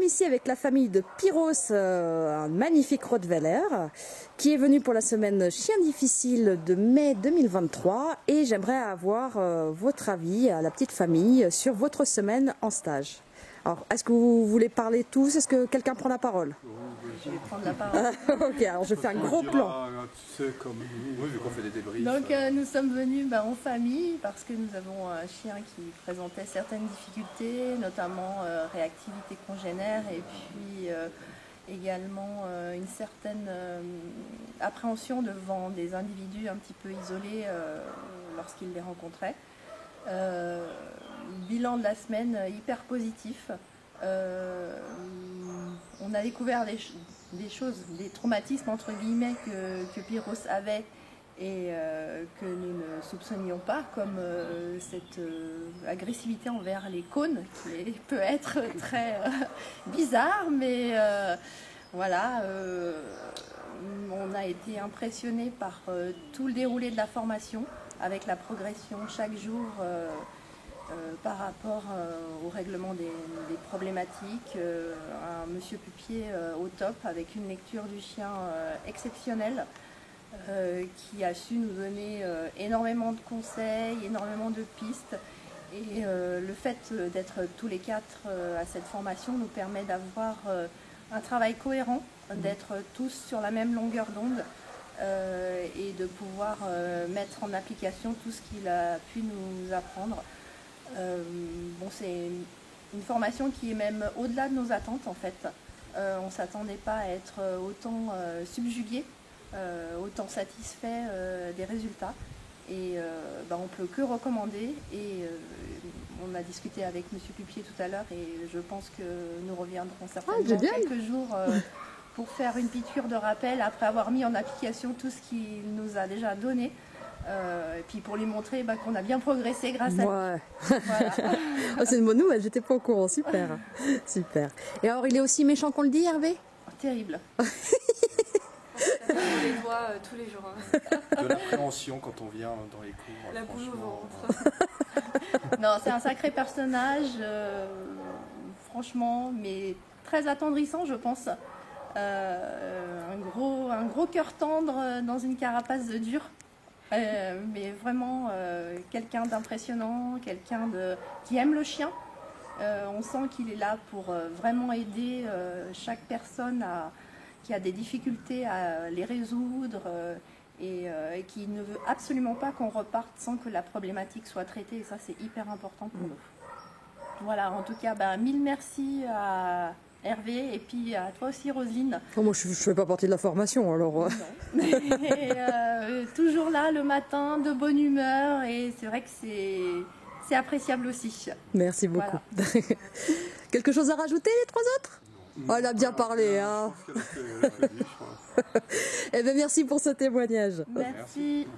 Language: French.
ici avec la famille de Pyros, un magnifique Rottweiler, qui est venu pour la semaine Chien difficile de mai 2023. Et j'aimerais avoir votre avis, à la petite famille, sur votre semaine en stage. Alors, est-ce que vous voulez parler tous? Est-ce que quelqu'un prend la parole? Je vais prendre la parole. Ok, alors je fais un gros plan. Tu sais, comme nous, vu qu'on fait des débriefs. Donc nous sommes venus en famille parce que nous avons un chien qui présentait certaines difficultés, notamment réactivité congénère et puis également une certaine appréhension devant des individus un petit peu isolés lorsqu'il les rencontrait. Bilan de la semaine hyper positif. On a découvert des choses, des traumatismes entre guillemets que Pyros avait et que nous ne soupçonnions pas, comme cette agressivité envers les cônes qui peut être très bizarre, mais voilà, on a été impressionnés par tout le déroulé de la formation avec la progression chaque jour par rapport au règlement des problématiques, un monsieur Pupier au top avec une lecture du chien exceptionnelle qui a su nous donner énormément de conseils, énormément de pistes et le fait d'être tous les quatre à cette formation nous permet d'avoir un travail cohérent, d'être tous sur la même longueur d'onde et de pouvoir mettre en application tout ce qu'il a pu nous apprendre. Bon, c'est une formation qui est même au-delà de nos attentes en fait. On ne s'attendait pas à être autant subjugué, autant satisfait des résultats. Et on ne peut que recommander. Et on a discuté avec M. Pupier tout à l'heure et je pense que nous reviendrons certainement quelques jours pour faire une piqûre de rappel après avoir mis en application tout ce qu'il nous a déjà donné. Et puis pour lui montrer qu'on a bien progressé grâce à lui. Voilà. Oh, c'est une bonne nouvelle, j'étais pas au courant, super. Super. Et alors il est aussi méchant qu'on le dit, Hervé? Terrible. On les voit tous les jours. Hein. De l'appréhension quand on vient dans les cours. La boule au ventre. Non, c'est un sacré personnage, franchement, mais très attendrissant, je pense. Un gros cœur tendre dans une carapace de dur. Mais vraiment quelqu'un d'impressionnant, quelqu'un qui aime le chien. On sent qu'il est là pour vraiment aider chaque personne qui a des difficultés à les résoudre et qui ne veut absolument pas qu'on reparte sans que la problématique soit traitée. Et ça, c'est hyper important pour nous. Voilà, en tout cas, mille merci à Hervé et puis à toi aussi Roselyne. Oh, moi je ne fais pas partie de la formation alors. Non. Et, toujours là le matin, de bonne humeur et c'est vrai que c'est appréciable aussi. Merci beaucoup. Voilà. Quelque chose à rajouter les trois autres? Oh, elle a bien parlé. Hein. Je pense Eh bien, merci pour ce témoignage. Merci.